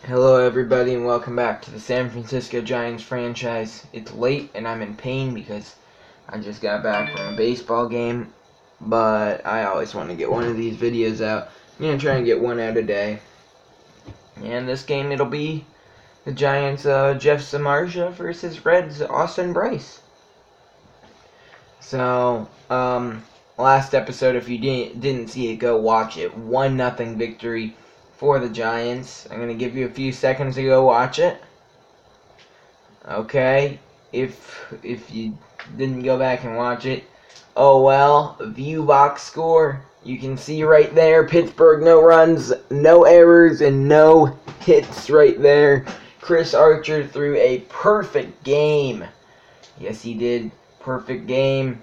Hello everybody and welcome back to the San Francisco Giants franchise. It's late and I'm in pain because I just got back from a baseball game, but I always want to get one of these videos out. I'm going to try and get one out a day. And this game it'll be the Giants Jeff Samardzija versus Reds Austin Bryce. So, last episode, if you didn't see it, go watch it. 1-0 victory for the Giants. I'm going to give you a few seconds to go watch it. Okay, if you didn't go back and watch it, oh well, view box score. You can see right there, Pittsburgh no runs, no errors, and no hits right there. Chris Archer threw a perfect game. Yes, he did. Perfect game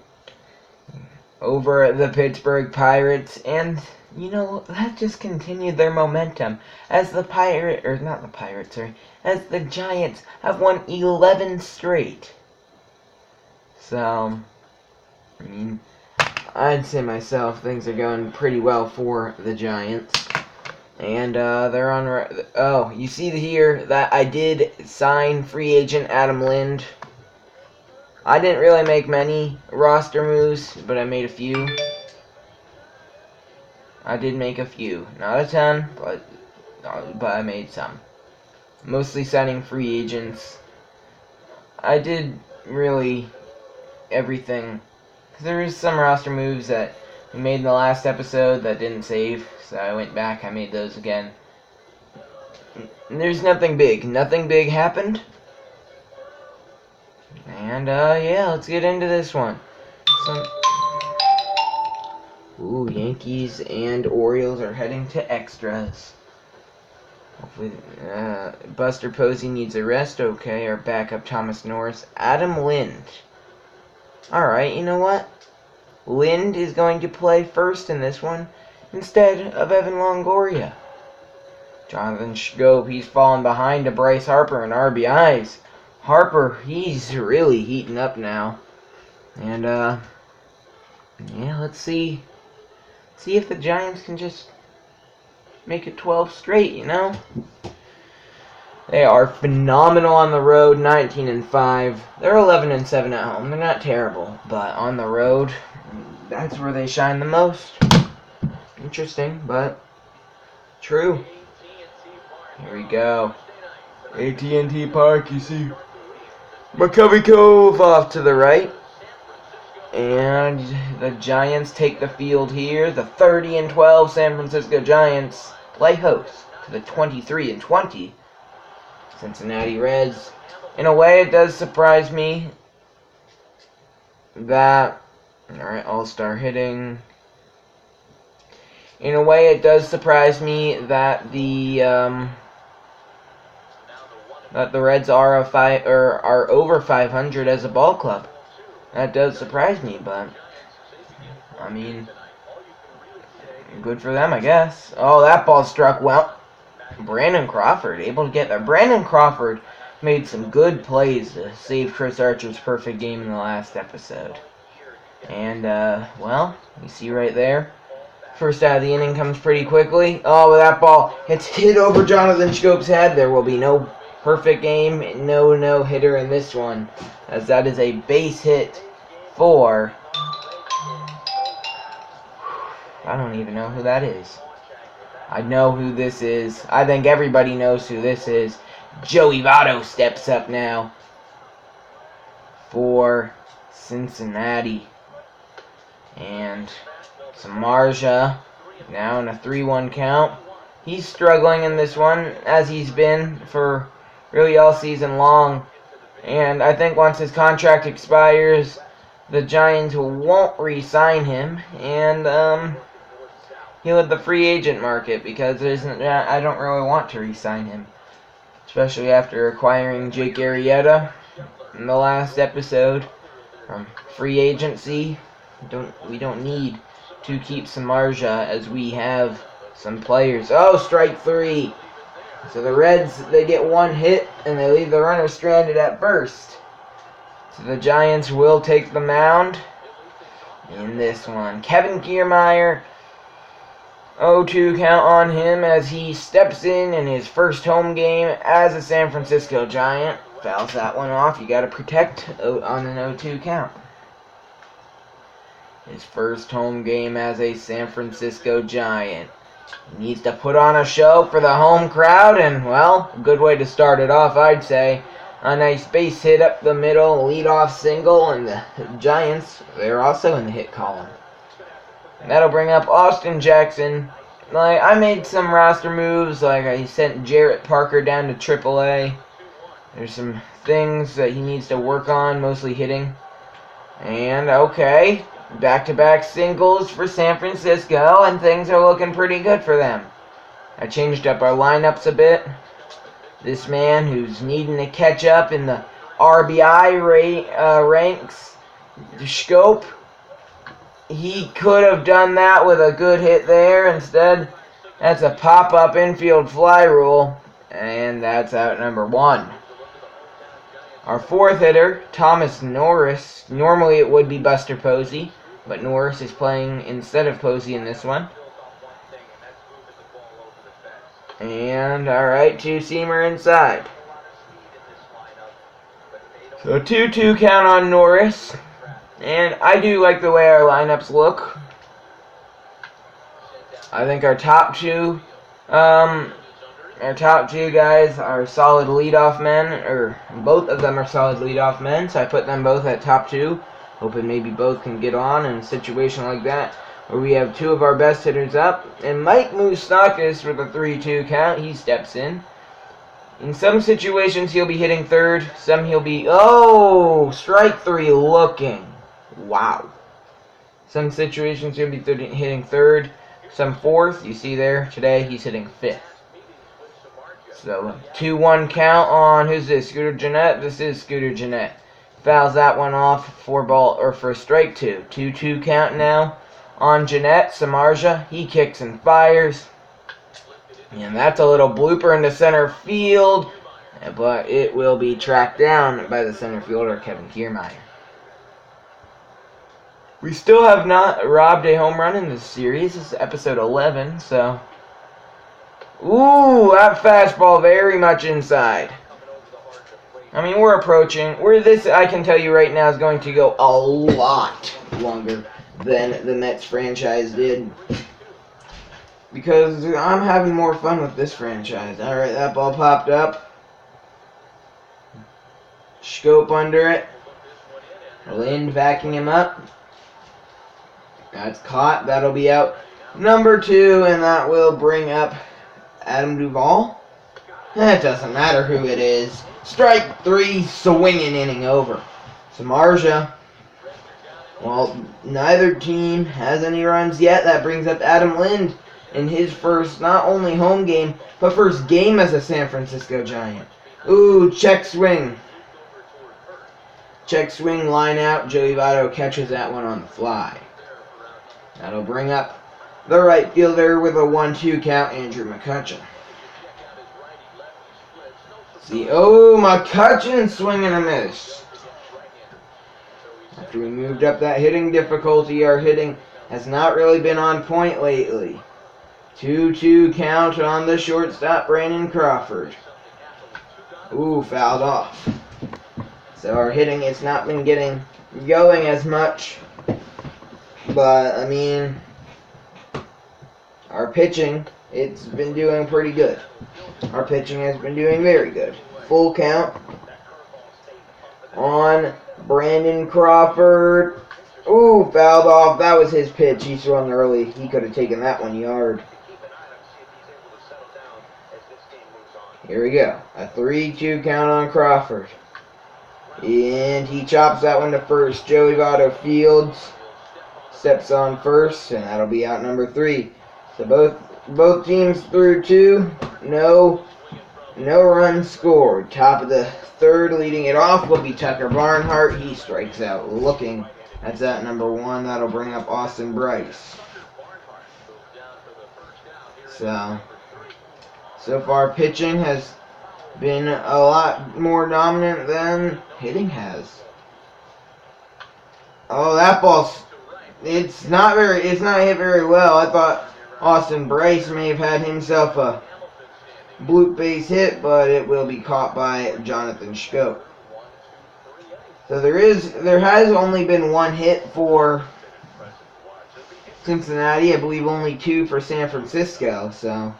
over the Pittsburgh Pirates, and you know, that just continued their momentum as the as the Giants have won 11 straight. So, I mean, I'd say myself, things are going pretty well for the Giants. And they're on. Oh, you see here that I did sign free agent Adam Lind. I didn't really make many roster moves, but I made a few. I did make a few. Not a ton, but I made some. Mostly signing free agents. I did really everything. There was some roster moves that we made in the last episode that didn't save, so I went back, I made those again. There's nothing big. Nothing big happened. And, yeah, let's get into this one. Ooh, Yankees and Orioles are heading to extras. Hopefully, Buster Posey needs a rest. Okay, our backup Thomas Norris. Adam Lind. Alright, you know what? Lind is going to play first in this one instead of Evan Longoria. Jonathan Schoop, he's fallen behind to Bryce Harper in RBIs. Harper, he's really heating up now. And, yeah, let's see if the Giants can just make it 12 straight, you know? They are phenomenal on the road, 19-5. They're 11-7 at home. They're not terrible, but on the road, that's where they shine the most. Interesting, but true. Here we go. AT&T Park, you see McCovey Cove off to the right. And the Giants take the field here. The 30-12 San Francisco Giants play host to the 23-20 Cincinnati Reds. In a way, it does surprise me that... Alright, all-star hitting. In a way, it does surprise me that the Reds are over 500 as a ball club. That does surprise me, but I mean, good for them, I guess. Oh, that ball struck well. Brandon Crawford able to get there. Brandon Crawford made some good plays to save Chris Archer's perfect game in the last episode. And, well, you see right there, first out of the inning comes pretty quickly. Oh, that ball, it's hit over Jonathan Schoop's head. There will be no perfect game, no hitter in this one, as that is a base hit for, I don't even know who that is. I know who this is. I think everybody knows who this is. Joey Votto steps up now for Cincinnati. And Samardzija now in a 3-1 count. He's struggling in this one, as he's been for really all season long. And I think once his contract expires, the Giants won't re-sign him. And he'll hit the free agent market because I don't really want to re-sign him. Especially after acquiring Jake Arrieta in the last episode from free agency. We don't need to keep Samardzija as we have some players. Oh, strike 3. So the Reds, they get one hit, and they leave the runner stranded at first. So the Giants will take the mound in this one. Kevin Kiermaier, 0-2 count on him as he steps in his first home game as a San Francisco Giant. Fouls that one off. You got to protect on an 0-2 count. His first home game as a San Francisco Giant. He needs to put on a show for the home crowd, and, well, a good way to start it off, I'd say. A nice base hit up the middle, leadoff single, and the Giants, they're also in the hit column. And that'll bring up Austin Jackson. Like, I made some roster moves, like I sent Jarrett Parker down to AAA. There's some things that he needs to work on, mostly hitting. And, okay, back-to-back singles for San Francisco, and things are looking pretty good for them. I changed up our lineups a bit. This man who's needing to catch up in the RBI ranks, Scope, he could have done that with a good hit there. Instead, that's a pop-up infield fly rule, and that's out number 1. Our fourth hitter, Thomas Norris. Normally it would be Buster Posey, but Norris is playing instead of Posey in this one. And, alright, two-seamer inside. So 2-2 count on Norris. And I do like the way our lineups look. I think our top two guys are solid leadoff men, or both of them are solid leadoff men, so I put them both at top 2, hoping maybe both can get on in a situation like that, where we have 2 of our best hitters up, and Mike Moustakas with a 3-2 count, he steps in. In some situations he'll be hitting third, some he'll be, strike 3 looking, wow. Some situations he'll be hitting third, some fourth, you see there, today he's hitting 5th. So, 2-1 count on, who's this, Scooter Gennett? This is Scooter Gennett. Fouls that one off for strike 2. 2-2 count now on Gennett. Samardzija, he kicks and fires. And that's a little blooper into center field, but it will be tracked down by the center fielder, Kevin Kiermaier. We still have not robbed a home run in this series. This is episode 11, so... Ooh, that fastball very much inside. I mean, we're approaching. This, I can tell you right now, is going to go a lot longer than the Mets franchise did. Because I'm having more fun with this franchise. Alright, that ball popped up. Scope under it. Lind backing him up. That's caught. That'll be out number 2, and that will bring up Adam Duvall. It doesn't matter who it is. Strike 3, swinging inning over. Samardzija. Well, neither team has any runs yet. That brings up Adam Lind in his first, not only home game, but first game as a San Francisco Giant. Ooh, check swing. Check swing, line out. Joey Votto catches that one on the fly. That'll bring up the right fielder with a 1-2 count, Andrew McCutchen. See, McCutchen swing and a miss. After we moved up that hitting difficulty, our hitting has not really been on point lately. 2-2 count on the shortstop, Brandon Crawford. Ooh, fouled off. So our hitting has not been getting going as much. But, I mean, our pitching, it's been doing pretty good. Our pitching has been doing very good. Full count on Brandon Crawford. Ooh, fouled off. That was his pitch. He swung early. He could have taken that one yard. Here we go. A 3-2 count on Crawford. And he chops that one to first. Joey Votto fields. Steps on first, and that'll be out number 3. So both teams through 2. No runs scored. Top of the 3rd, leading it off will be Tucker Barnhart. He strikes out looking. That's out number 1. That'll bring up Austin Bryce. So far pitching has been a lot more dominant than hitting has. Oh, that ball's... It's not hit very well. I thought Austin Bryce may have had himself a bloop base hit, but it will be caught by Jonathan Schoop. So there has only been one hit for Cincinnati. I believe only 2 for San Francisco. So,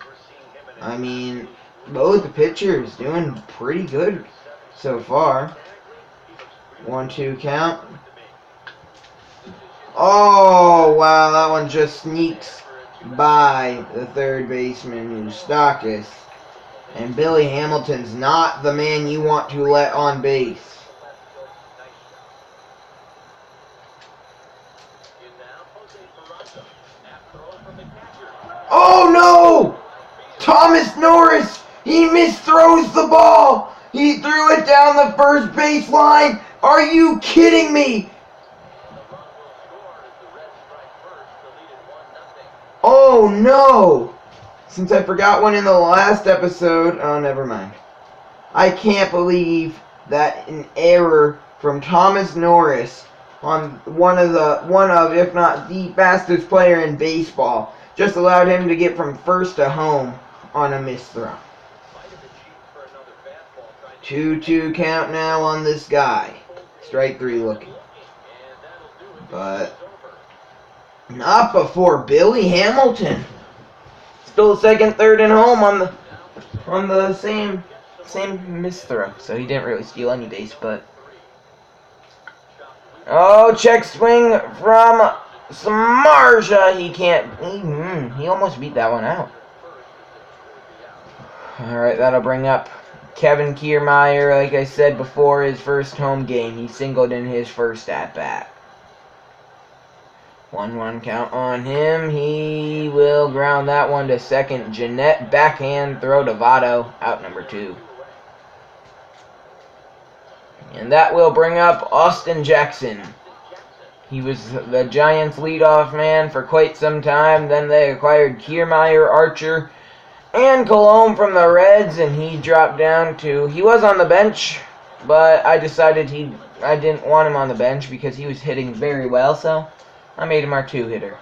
I mean, both the pitchers doing pretty good so far. 1-2 count. Oh, wow, that one just sneaks by the third baseman, Eustakis. And Billy Hamilton's not the man you want to let on base. Oh no! Thomas Norris! He misthrows the ball! He threw it down the first baseline! Are you kidding me? Oh no! Since I forgot one in the last episode, oh, never mind. I can't believe that an error from Thomas Norris on one of, if not the fastest player in baseball, just allowed him to get from first to home on a missed throw. 2-2 count now on this guy. Strike 3 looking. But not before Billy Hamilton. Still second, third, and home on the same missed throw. So he didn't really steal any base, but oh, check swing from Samardzija. He can't. He almost beat that one out. All right, that'll bring up Kevin Kiermaier. Like I said before, his first home game, he singled in his first at bat. 1-1 count on him. He will ground that one to second. Jeanette backhand throw to Votto, out number 2. And that will bring up Austin Jackson. He was the Giants' leadoff man for quite some time. Then they acquired Kiermaier, Archer, and Colomb from the Reds, and he dropped down to... He was on the bench, but I decided I didn't want him on the bench because he was hitting very well, so I made him our 2-hitter.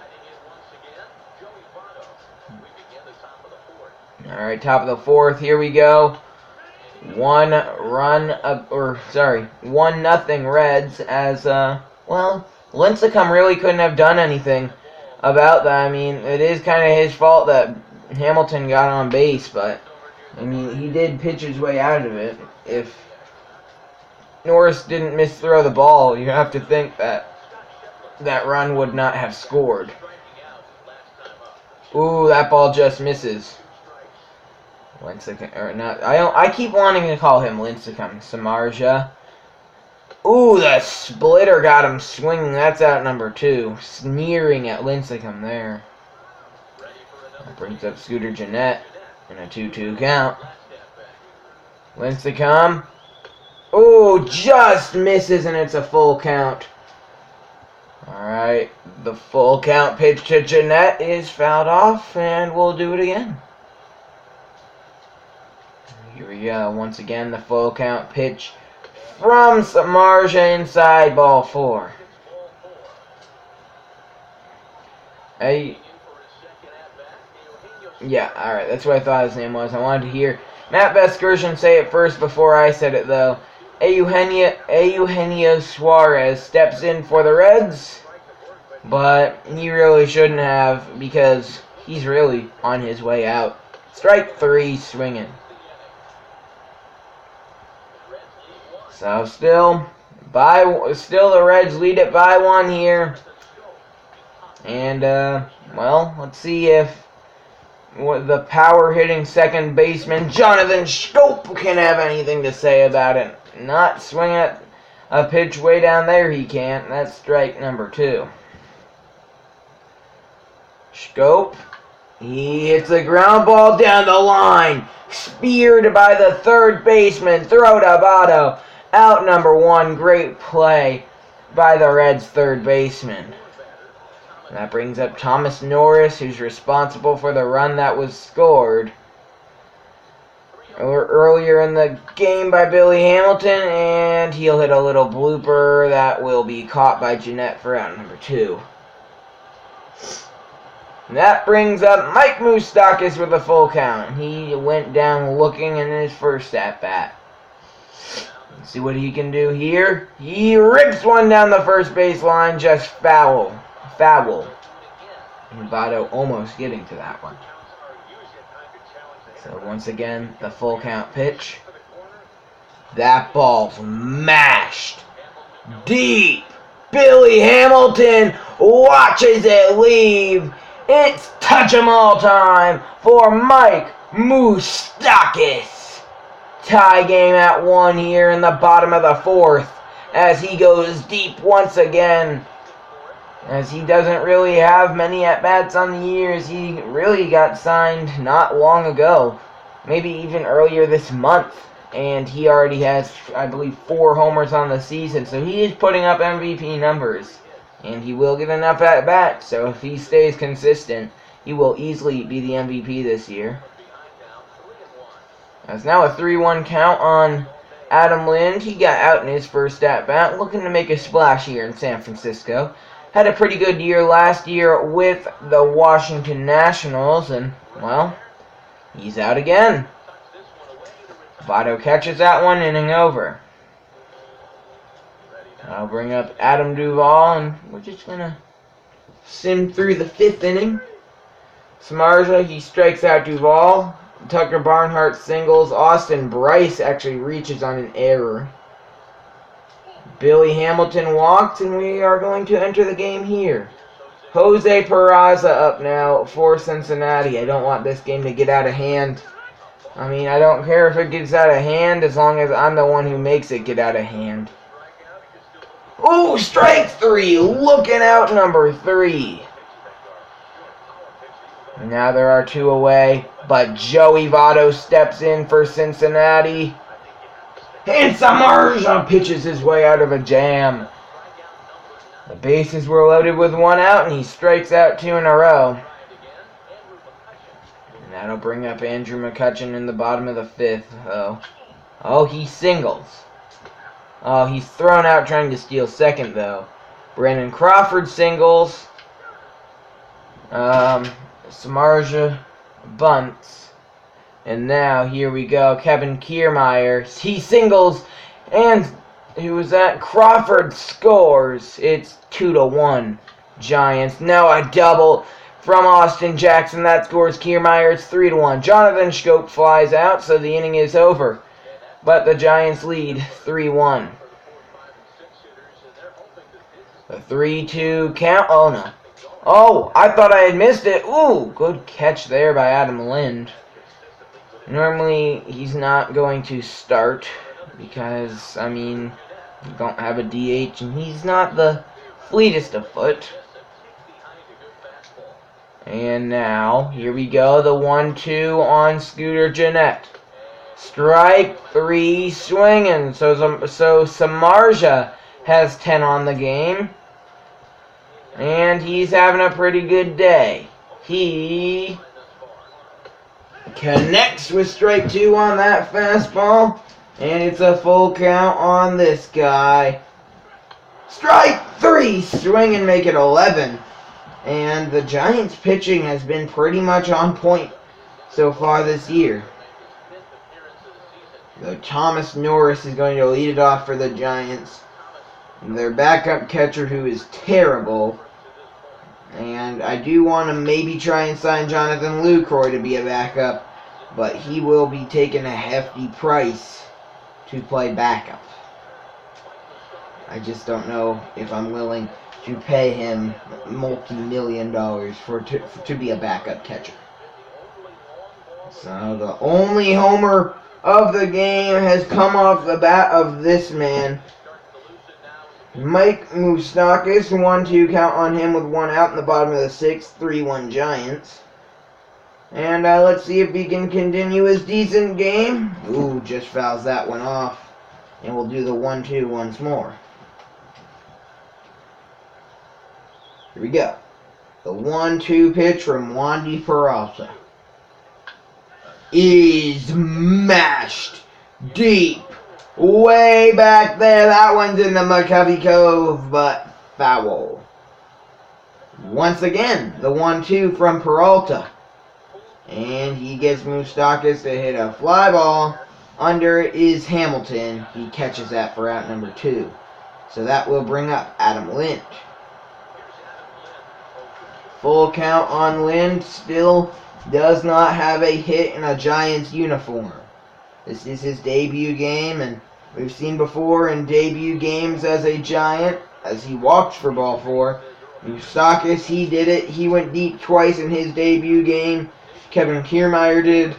Alright, top of the 4th, here we go. 1-0 Reds as, well, Lincecum really couldn't have done anything about that. I mean, it is kind of his fault that Hamilton got on base, but, I mean, he did pitch his way out of it. If Norris didn't misthrow the ball, you have to think that run would not have scored. Ooh, that ball just misses. Lincecum, or not? I keep wanting to call him Lincecum. Samardzija. Ooh, the splitter got him swinging. That's out number 2. Sneering at Lincecum there. That brings up Scooter Gennett in a 2-2 count. Lincecum. Ooh, just misses, and it's a full count. Alright, the full count pitch to Gennett is fouled off, and we'll do it again. Here we go, once again, the full count pitch from Samardzija inside, ball 4. Yeah, alright, that's what I thought his name was. I wanted to hear Matt Vasgersian say it first before I said it, though. Eugenio Suarez steps in for the Reds, but he really shouldn't have because he's really on his way out. Strike 3, swinging. So still the Reds lead it by 1 here. And, well, let's see if the power-hitting second baseman Jonathan Schoop can have anything to say about it. Not swing at a pitch way down there, he can't. That's strike number 2. Schoop, he hits a ground ball down the line. Speared by the third baseman. Throw to Votto. Out number 1. Great play by the Reds' third baseman. That brings up Thomas Norris, who's responsible for the run that was scored earlier in the game by Billy Hamilton, and he'll hit a little blooper that will be caught by Gennett for out number 2. That brings up Mike Moustakas with a full count. He went down looking in his first at-bat. Let's see what he can do here. He rips one down the first baseline, just foul. Foul. And Votto almost getting to that one. So once again, the full count pitch. That ball's mashed. Deep. Billy Hamilton watches it leave. It's touch 'em all time for Mike Moustakas. Tie game at 1 here in the bottom of the 4th as he goes deep once again. As he doesn't really have many at-bats on the years. He really got signed not long ago. Maybe even earlier this month. And he already has, I believe, 4 homers on the season. So he is putting up MVP numbers. And he will get enough at-bats. So if he stays consistent, he will easily be the MVP this year. That's now a 3-1 count on Adam Lind. He got out in his first at-bat, looking to make a splash here in San Francisco. Had a pretty good year last year with the Washington Nationals. And, well, he's out again. Votto catches that one, inning over. I'll bring up Adam Duvall, and we're just going to sim through the 5th inning. Samardzija, he strikes out Duvall. Tucker Barnhart singles. Austin Bryce actually reaches on an error. Billy Hamilton walked, and we are going to enter the game here. Jose Peraza up now for Cincinnati. I don't want this game to get out of hand. I mean, I don't care if it gets out of hand as long as I'm the one who makes it get out of hand. Ooh, strike 3. Looking out, number 3. Now there are 2 away, but Joey Votto steps in for Cincinnati. And Samardzija pitches his way out of a jam. The bases were loaded with 1 out, and he strikes out 2 in a row. And that'll bring up Andrew McCutchen in the bottom of the 5th. Oh, he singles. Oh, he's thrown out trying to steal second, though. Brandon Crawford singles. Samardzija bunts. And now, here we go. Kevin Kiermaier. He singles. And who was that? Crawford scores. It's 2-1. Giants. Now a double from Austin Jackson. That scores Kiermaier. It's 3-1. Jonathan Schoop flies out, so the inning is over. But the Giants lead 3-1. The 3-2 count. Oh, no. Oh, I thought I had missed it. Ooh, good catch there by Adam Lind. Normally, he's not going to start because, I mean, you don't have a DH, and he's not the fleetest of foot. And now, here we go, the 1-2 on Scooter Gennett. Strike 3 swinging. So Samardzija has 10 on the game. And he's having a pretty good day. He connects with strike 2 on that fastball. And it's a full count on this guy. Strike 3. Swing and make it 11. And the Giants' pitching has been pretty much on point so far this year. Though Thomas Norris is going to lead it off for the Giants. Their backup catcher, who is terrible. And I do want to maybe try and sign Jonathan Lucroy to be a backup. But he will be taking a hefty price to play backup. I just don't know if I'm willing to pay him multi-million dollars to be a backup catcher. So the only homer of the game has come off the bat of this man. Mike Moustakas, 1-2 count on him with 1 out in the bottom of the 6th, 3-1 Giants. And let's see if he can continue his decent game. Ooh, just fouls that one off. And we'll do the 1-2 once more. Here we go. The 1-2 pitch from Wandy Peralta is mashed deep. Way back there. That one's in the McCovey Cove, but foul. Once again, the 1-2 from Peralta. And he gets Moustakas to hit a fly ball. Under it is Hamilton. He catches that for out number 2. So that will bring up Adam Lind. Full count on Lind. Still does not have a hit in a Giants uniform. This is his debut game, and we've seen before in debut games as a Giant, as he walked for ball 4. Moustakas, he did it. He went deep twice in his debut game. Kevin Kiermaier did.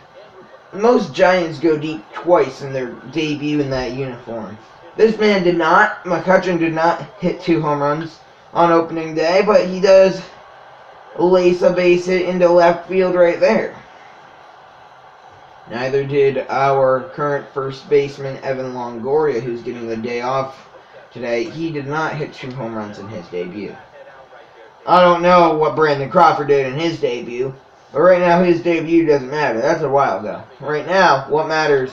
Most Giants go deep twice in their debut in that uniform. This man did not. McCutchen did not hit 2 home runs on opening day, but he does lace a base hit into left field right there. Neither did our current first baseman, Evan Longoria, who's getting the day off today. He did not hit 2 home runs in his debut. I don't know what Brandon Crawford did in his debut, but right now his debut doesn't matter. That's a while ago. Right now, what matters...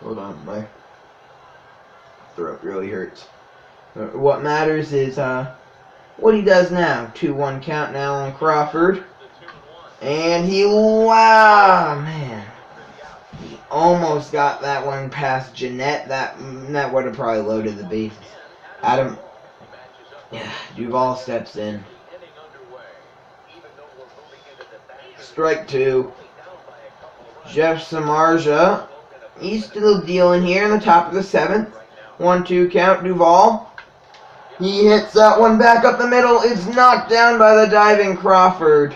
Hold on, my throat really hurts. What matters is what he does now. 2-1 count now on Crawford. And he... Wow, man. He almost got that one past Jeanette. That would have probably loaded the bases. Adam... Duvall steps in. Strike 2. Jeff Samardzija. He's still dealing here in the top of the 7th. 1-2 count. Duvall. He hits that one back up the middle. It's knocked down by the diving Crawford.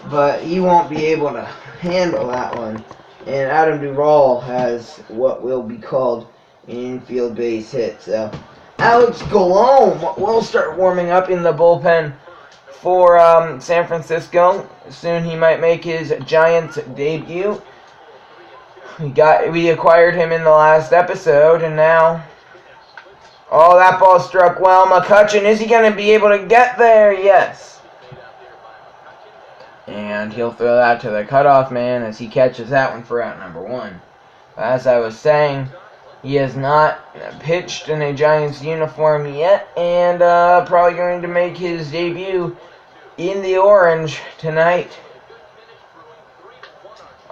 But he won't be able to handle that one. And Adam Duvall has what will be called an infield base hit. So Alex Colomb will start warming up in the bullpen for San Francisco. Soon he might make his Giants debut. We acquired him in the last episode, and now... Oh, that ball struck well. McCutchen, is he going to be able to get there? Yes. And he'll throw that to the cutoff man as he catches that one for out number 1. As I was saying, he has not pitched in a Giants uniform yet, and probably going to make his debut in the orange tonight.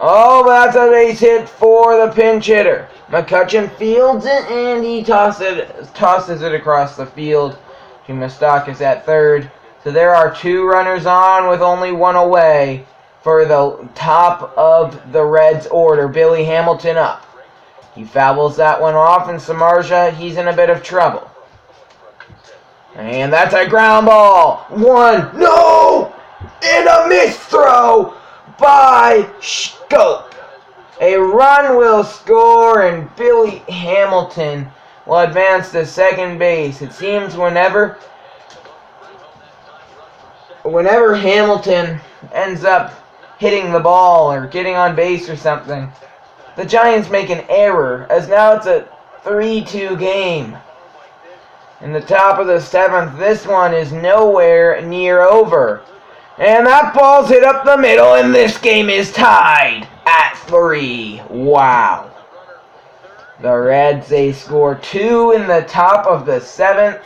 Oh, but that's a base hit for the pinch hitter. McCutchen fields it, and he tosses it across the field to Moustakas at third. So there are 2 runners on with only 1 away for the top of the Reds' order. Billy Hamilton up. He fouls that one off, and Samardzija, he's in a bit of trouble. And that's a ground ball. 1, no! And a missed throw by Scope. A run will score, and Billy Hamilton will advance to second base. It seems whenever Hamilton ends up hitting the ball or getting on base or something, the Giants make an error, as now it's a 3-2 game. In the top of the 7th, this one is nowhere near over. And that ball's hit up the middle, and this game is tied at 3. Wow. The Reds, they score 2 in the top of the 7th.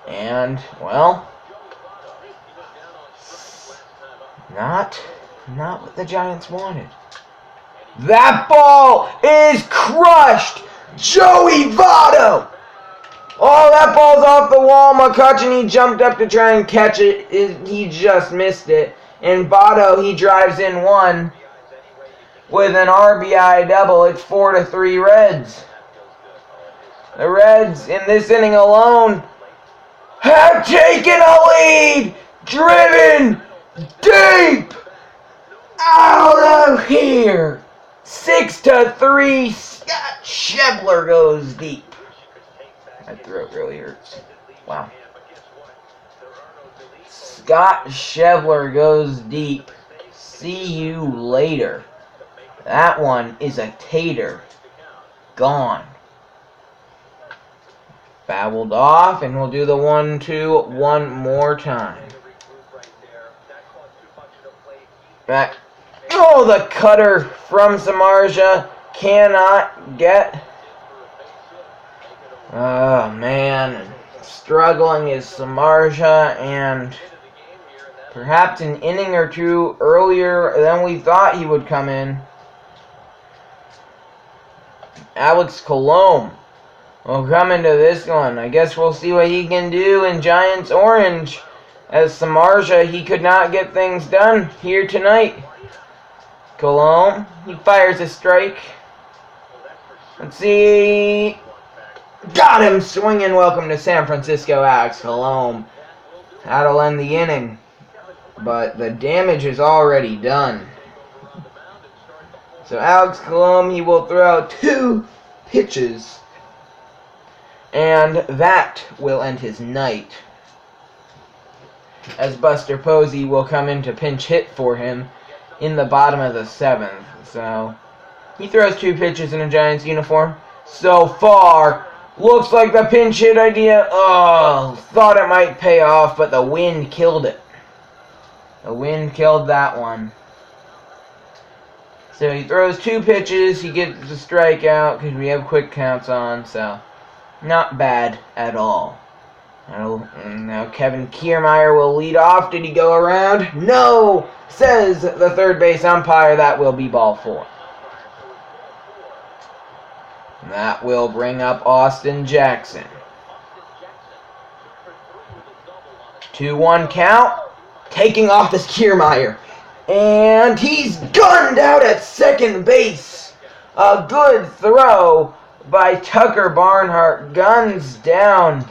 And, well, not what the Giants wanted. That ball is crushed! Joey Votto! Oh, that ball's off the wall. McCutchen, he jumped up to try and catch it. He just missed it. And Votto, he drives in 1 with an RBI double. It's 4-3 Reds. The Reds, in this inning alone, have taken a lead. Driven deep out of here. 6-3. Scott Schebler goes deep. My throat really hurts. Wow. Scott Schebler goes deep. See you later. That one is a tater. Gone. Fouled off, and we'll do the 1-2 one more time. Back. Oh, the cutter from Samardzija cannot get Oh, man. Struggling is Samardzija, and perhaps an inning or two earlier than we thought he would come in. Alex Colomb will come into this one. I guess we'll see what he can do in Giants Orange. As Samardzija, he could not get things done here tonight. Colomb, he fires a strike. Let's see. Got him swinging. Welcome to San Francisco, Alex Colomb. That'll end the inning. But the damage is already done. So Alex Colomb, he will throw out 2 pitches. And that will end his night. As Buster Posey will come in to pinch hit for him in the bottom of the 7th. So he throws 2 pitches in a Giants uniform. So far, looks like the pinch hit idea, thought it might pay off, but the wind killed it. The wind killed that one. So he throws 2 pitches, he gets a strikeout because we have quick counts on, so not bad at all. Now Kevin Kiermaier will lead off. Did he go around? No! Says the third base umpire. That will be ball 4. That will bring up Austin Jackson. 2-1 count. Taking off is Kiermaier. And he's gunned out at second base. A good throw by Tucker Barnhart. Guns down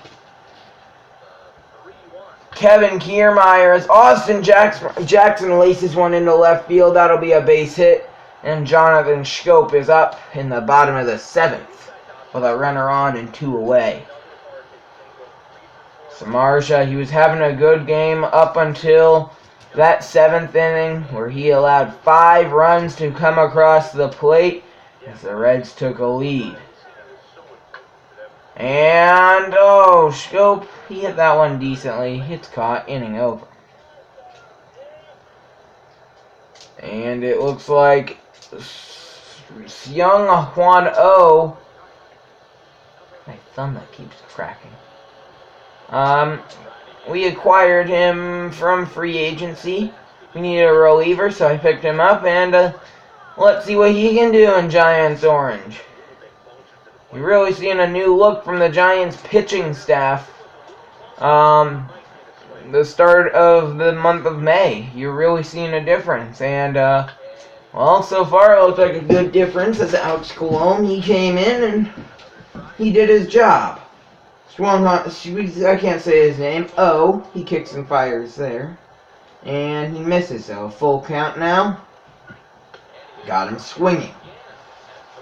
Kevin Kiermaier as Austin Jackson laces one into left field. That'll be a base hit. And Jonathan Schoop is up in the bottom of the 7th with a runner on and 2 away. Samardzija, he was having a good game up until that 7th inning where he allowed 5 runs to come across the plate as the Reds took a lead. And, Schoop, he hit that one decently. It's caught, inning over. And it looks like young Juan O. My thumb that keeps cracking. We acquired him from free agency. We needed a reliever, so I picked him up, and let's see what he can do in Giants Orange. You're really seeing a new look from the Giants pitching staff. The start of the month of May, you're really seeing a difference. And, well, so far it looks like a good difference as Alex Colomb, he came in and he did his job. Swung on, I can't say his name, he kicks and fires there. And he misses, so full count now. Got him swinging.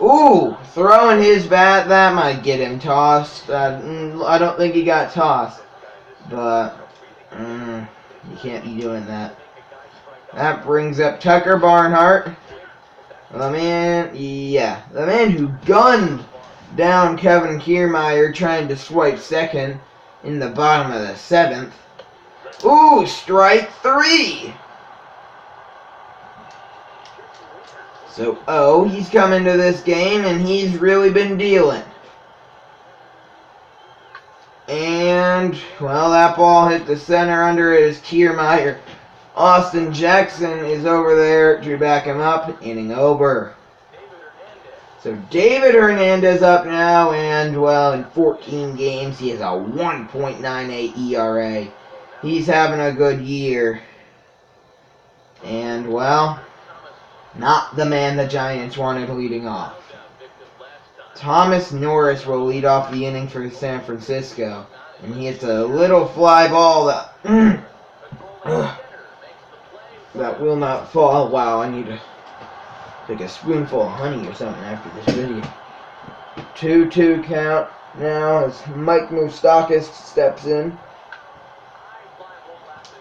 Ooh, throwing his bat, that might get him tossed. I don't think he got tossed. But, you can't be doing that. That brings up Tucker Barnhart. The man who gunned down Kevin Kiermaier trying to swipe second in the bottom of the 7th. Ooh, strike 3. So, he's come into this game and he's really been dealing. And, well, that ball hit the center. Under it is Kiermaier. Austin Jackson is over there to back him up. Inning over. So David Hernandez up now, and, well, in 14 games, he has a 1.98 ERA. He's having a good year. And, well, not the man the Giants wanted leading off. Thomas Norris will lead off the inning for San Francisco. And he hits a little fly ball that will not fall. Wow, I need to take a spoonful of honey or something after this video. 2-2 count now as Mike Moustakas steps in.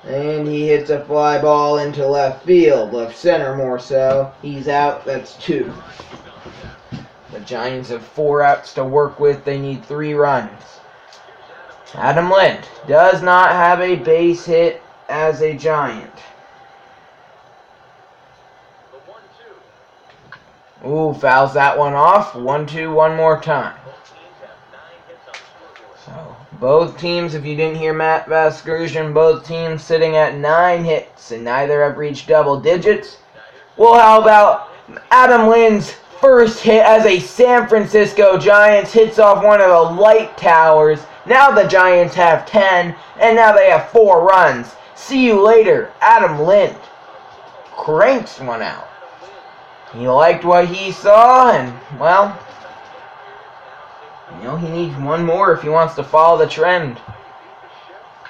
And he hits a fly ball into left field, left center more so. He's out, that's 2. The Giants have 4 outs to work with. They need 3 runs. Adam Lind does not have a base hit as a Giant. Ooh, fouls that one off. 1-2 one more time. Both teams, if you didn't hear Matt Vasgersian, both teams sitting at 9 hits, and neither have reached double digits. Well, how about Adam Lynn's first hit as a San Francisco Giants hits off one of the light towers. Now the Giants have 10, and now they have 4 runs. See you later, Adam Lynn cranks one out. He liked what he saw, and, well, he needs one more if he wants to follow the trend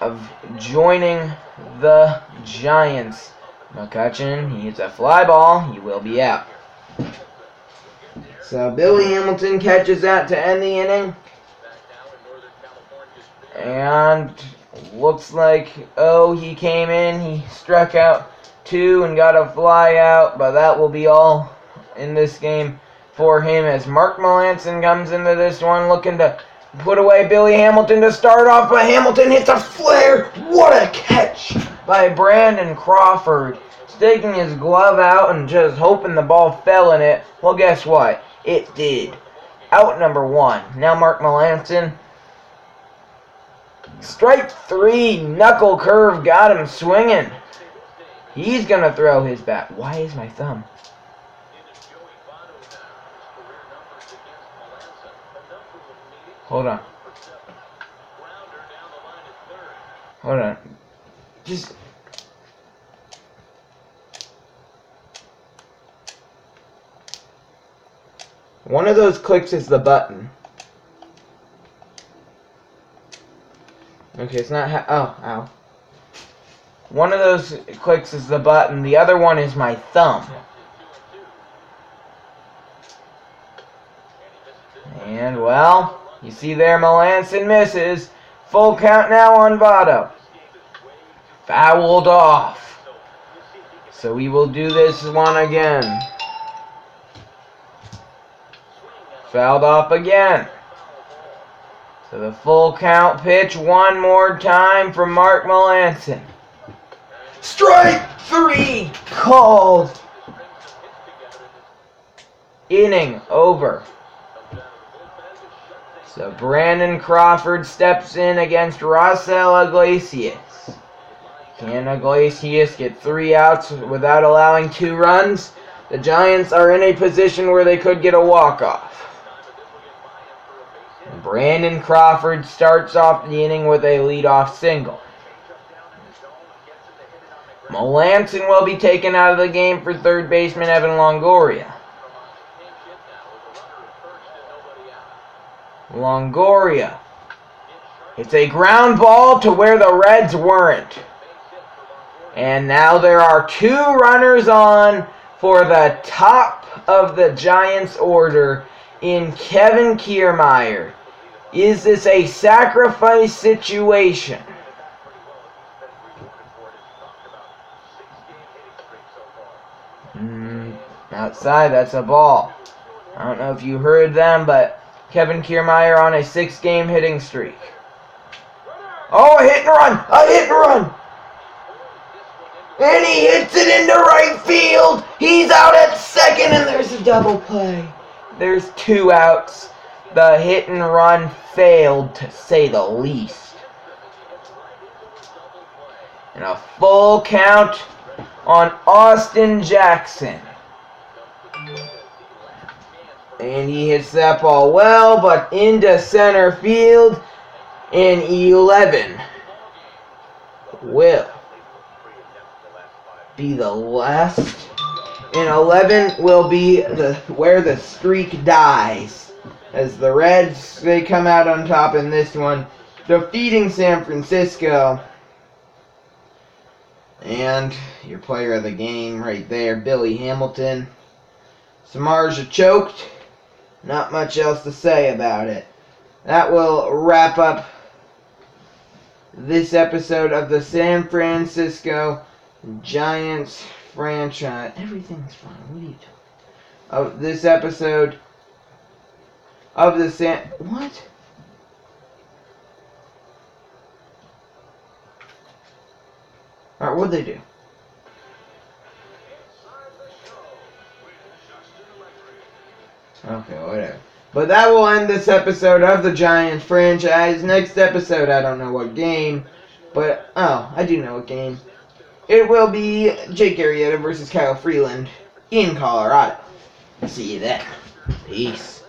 of joining the Giants. McCutcheon, he hits a fly ball. He will be out. So Billy Hamilton catches that to end the inning. And looks like, he came in. He struck out 2 and got a fly out. But that will be all in this game for him as Mark Melancon comes into this one looking to put away Billy Hamilton to start off, but Hamilton hits a flare. What a catch by Brandon Crawford. Sticking his glove out and just hoping the ball fell in it. Well, guess what? It did. Out number 1. Now Mark Melancon. Strike 3. Knuckle curve got him swinging. He's going to throw his bat. Why is my thumb? Hold on. Just... one of those clicks is the button. Okay, it's not ow. One of those clicks is the button. The other one is my thumb. And, well... you see there, Melancon misses. Full count now on Votto. Fouled off. So we will do this one again. Fouled off again. So the full count pitch one more time from Mark Melancon. Strike 3 called. Inning over. So Brandon Crawford steps in against Raisel Iglesias. Can Iglesias get 3 outs without allowing 2 runs? The Giants are in a position where they could get a walk-off. Brandon Crawford starts off the inning with a leadoff single. Melancon will be taken out of the game for third baseman Evan Longoria. Longoria. It's a ground ball to where the Reds weren't. And now there are 2 runners on for the top of the Giants order in Kevin Kiermaier. Is this a sacrifice situation? Outside, that's a ball. I don't know if you heard them, but Kevin Kiermaier on a 6-game hitting streak. Oh, a hit and run! A hit and run! And he hits it into right field! He's out at second, and there's a double play. There's 2 outs. The hit and run failed, to say the least. And a full count on Austin Jackson. And he hits that ball well, but into center field. And 11 will be the last. And 11 will be where the streak dies. As the Reds, they come out on top in this one, defeating San Francisco. And your player of the game right there, Billy Hamilton. Samardzija choked. Not much else to say about it. That will wrap up this episode of the San Francisco Giants franchise. Everything's fine. What are you talking about? Of this episode of the What? Alright, what'd they do? Okay, whatever. But that will end this episode of the Giants franchise. Next episode, I don't know what game, but, I do know what game. It will be Jake Arrieta versus Kyle Freeland in Colorado. See you then. Peace.